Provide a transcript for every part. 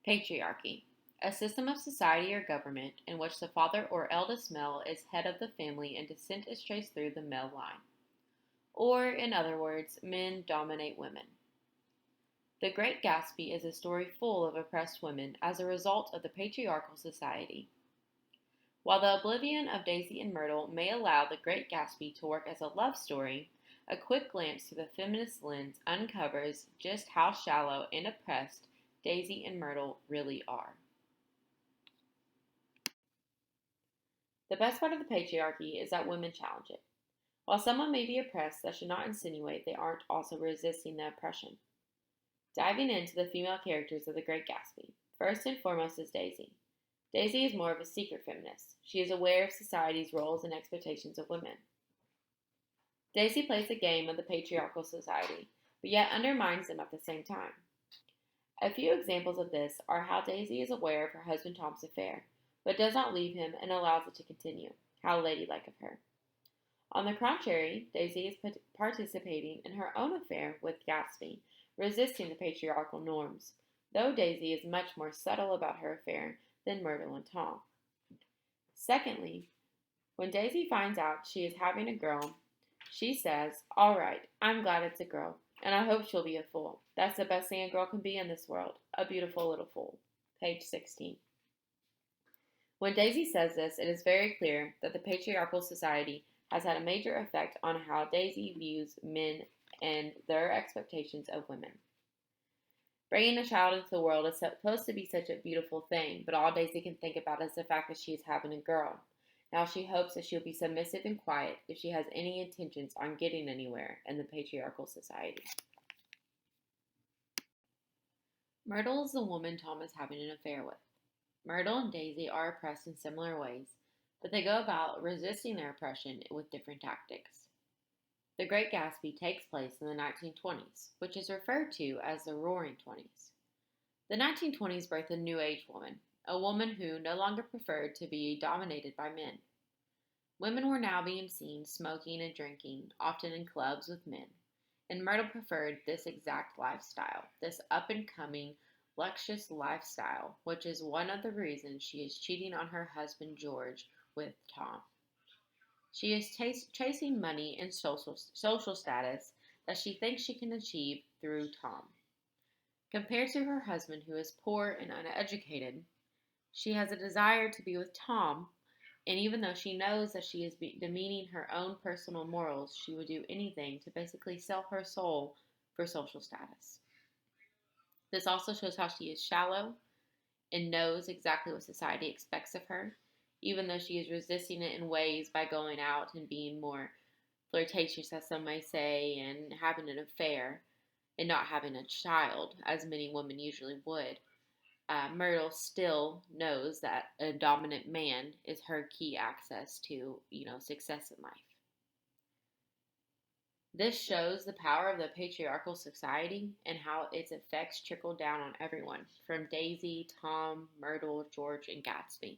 Patriarchy, a system of society or government in which the father or eldest male is head of the family and descent is traced through the male line. Or, in other words, men dominate women. The Great Gatsby is a story full of oppressed women as a result of the patriarchal society. While the oblivion of Daisy and Myrtle may allow The Great Gatsby to work as a love story, a quick glance through the feminist lens uncovers just how shallow and oppressed Daisy and Myrtle really are. The best part of the patriarchy is that women challenge it. While someone may be oppressed, that should not insinuate they aren't also resisting the oppression. Diving into the female characters of The Great Gatsby, first and foremost is Daisy. Daisy is more of a secret feminist. She is aware of society's roles and expectations of women. Daisy plays the game of the patriarchal society, but yet undermines them at the same time. A few examples of this are how Daisy is aware of her husband Tom's affair, but does not leave him and allows it to continue. How ladylike of her. On the contrary, Daisy is participating in her own affair with Gatsby, resisting the patriarchal norms, though Daisy is much more subtle about her affair than Myrtle and Tom. Secondly, when Daisy finds out she is having a girl, she says, "All right, I'm glad it's a girl, and I hope she'll be a fool. That's the best thing a girl can be in this world, a beautiful little fool." Page 16. When Daisy says this, it is very clear that the patriarchal society has had a major effect on how Daisy views men and their expectations of women. Bringing a child into the world is supposed to be such a beautiful thing, but all Daisy can think about is the fact that she is having a girl. Now she hopes that she'll be submissive and quiet if she has any intentions on getting anywhere in the patriarchal society. Myrtle is the woman Tom is having an affair with. Myrtle and Daisy are oppressed in similar ways, but they go about resisting their oppression with different tactics. The Great Gatsby takes place in the 1920s, which is referred to as the Roaring Twenties. The 1920s birthed a New Age woman, a woman who no longer preferred to be dominated by men. Women were now being seen smoking and drinking, often in clubs with men, and Myrtle preferred this exact lifestyle, this up-and-coming, luscious lifestyle, which is one of the reasons she is cheating on her husband George with Tom. She is chasing money and social status that she thinks she can achieve through Tom. Compared to her husband, who is poor and uneducated, she has a desire to be with Tom, and even though she knows that she is demeaning her own personal morals, she would do anything to basically sell her soul for social status. This also shows how she is shallow and knows exactly what society expects of her, even though she is resisting it in ways by going out and being more flirtatious, as some may say, and having an affair and not having a child, as many women usually would. Myrtle still knows that a dominant man is her key access to, success in life. This shows the power of the patriarchal society and how its effects trickle down on everyone, from Daisy, Tom, Myrtle, George, and Gatsby.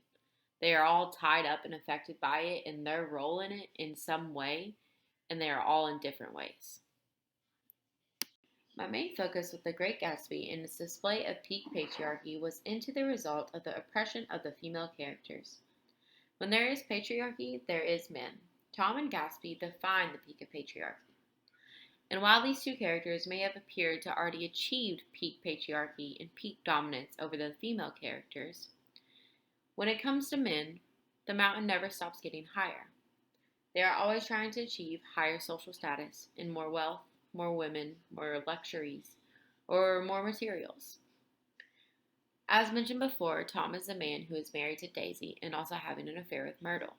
They are all tied up and affected by it and their role in it in some way, and they are all in different ways. My main focus with The Great Gatsby and its display of peak patriarchy was into the result of the oppression of the female characters. When there is patriarchy, there is men. Tom and Gatsby define the peak of patriarchy. And while these two characters may have appeared to already achieved peak patriarchy and peak dominance over the female characters, when it comes to men, the mountain never stops getting higher. They are always trying to achieve higher social status and more wealth, more women, more luxuries, or more materials. As mentioned before, Tom is the man who is married to Daisy and also having an affair with Myrtle.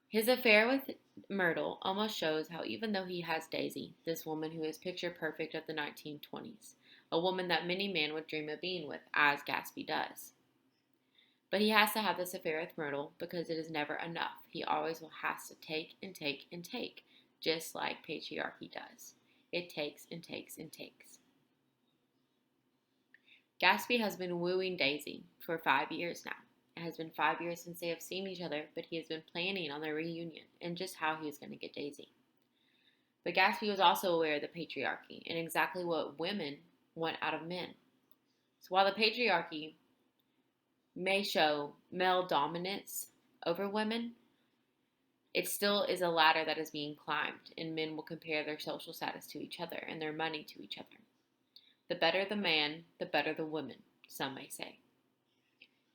His affair with Myrtle almost shows how even though he has Daisy, this woman who is picture perfect of the 1920s, a woman that many men would dream of being with, as Gatsby does. But he has to have this affair with Myrtle because it is never enough. He always has to take and take and take, just like patriarchy does. It takes and takes and takes. Gatsby has been wooing Daisy for 5 years now. It has been 5 years since they have seen each other, but he has been planning on their reunion and just how he was going to get Daisy. But Gatsby was also aware of the patriarchy and exactly what women want out of men. So while the patriarchy may show male dominance over women, it still is a ladder that is being climbed, and men will compare their social status to each other and their money to each other. The better the man, the better the woman, some may say.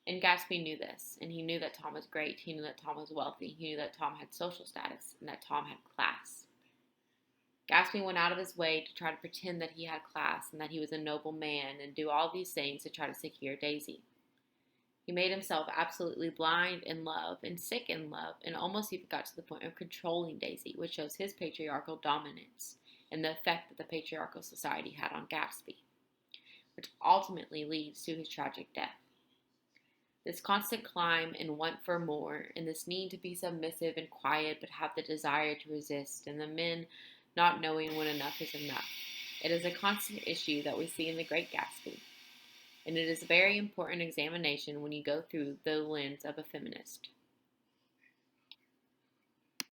And Gatsby knew this, and he knew that Tom was great. He knew that Tom was wealthy. He knew that Tom had social status and that Tom had class. Gatsby went out of his way to try to pretend that he had class and that he was a noble man and do all these things to try to secure Daisy. He made himself absolutely blind in love and sick in love, and almost even got to the point of controlling Daisy, which shows his patriarchal dominance and the effect that the patriarchal society had on Gatsby, which ultimately leads to his tragic death. This constant climb and want for more, and this need to be submissive and quiet but have the desire to resist, and the men not knowing when enough is enough. It is a constant issue that we see in The Great Gatsby, and it is a very important examination when you go through the lens of a feminist.